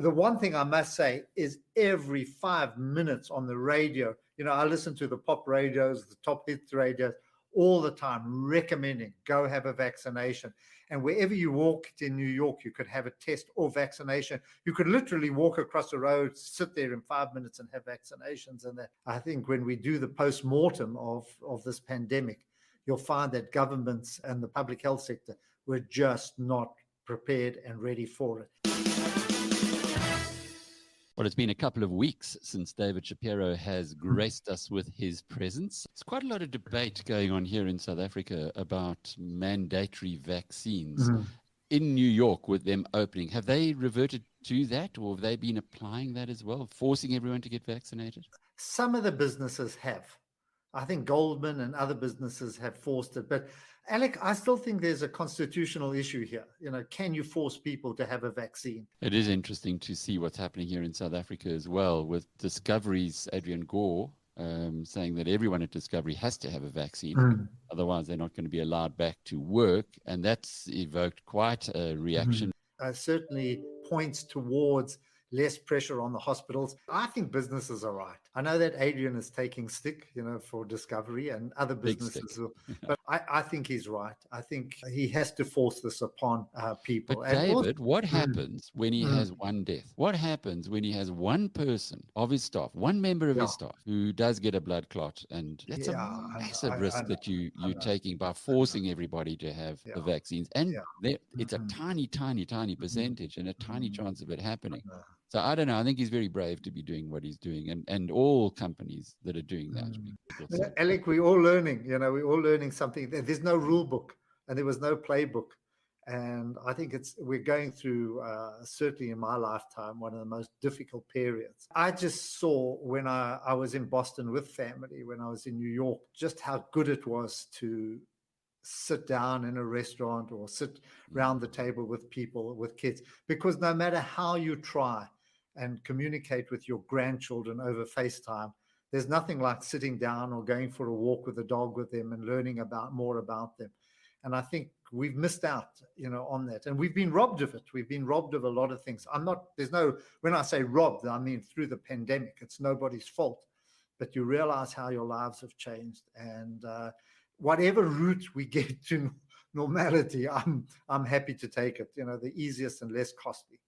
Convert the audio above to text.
the one thing I must say is every 5 minutes on the radio, I listen to the pop radios, the top hit radios all the time, recommending go have a vaccination. And wherever you walked in New York, you could have a test or vaccination. You could literally walk across the road, sit there in 5 minutes and have vaccinations. And I think when we do the post-mortem of this pandemic, you'll find that governments and the public health sector were just not prepared and ready for it. Well, it's been a couple of weeks since David Shapiro has graced us with his presence. There's quite a lot of debate going on here in South Africa about mandatory vaccines. In New York, with them opening, have they reverted to that, or have they been applying that as well, forcing everyone to get vaccinated? Some of the businesses have. I think Goldman and other businesses have forced it. But Alec, I still think there's a constitutional issue here. Can you force people to have a vaccine? It is interesting to see what's happening here in South Africa as well, with Discovery's Adrian Gore saying that everyone at Discovery has to have a vaccine. Otherwise, they're not going to be allowed back to work. And that's evoked quite a reaction. Certainly points towards less pressure on the hospitals. I think businesses are right. I know that Adrian is taking stick, for Discovery and other businesses. But I think he's right. I think he has to force this upon people. But David, what happens when he has one death? What happens when he has one person of his staff, one member of his staff who does get a blood clot? And that's a massive risk that you're taking by forcing everybody to have the vaccines. And it's a tiny, tiny, tiny percentage and a tiny chance of it happening. So I don't know. I think he's very brave to be doing what he's doing, and all companies that are doing that. Alec, we're all learning. We're all learning something. There's no rule book, and there was no playbook. And I think we're going through, certainly in my lifetime, one of the most difficult periods. I just saw when I was in Boston with family, when I was in New York, just how good it was to sit down in a restaurant or sit around the table with people, with kids, because no matter how you try and communicate with your grandchildren over FaceTime, there's nothing like sitting down or going for a walk with a dog with them and learning more about them. And I think we've missed out, on that. And we've been robbed of it. We've been robbed of a lot of things. When I say robbed, I mean through the pandemic. It's nobody's fault. But you realize how your lives have changed. And whatever route we get to normality, I'm happy to take it, the easiest and less costly.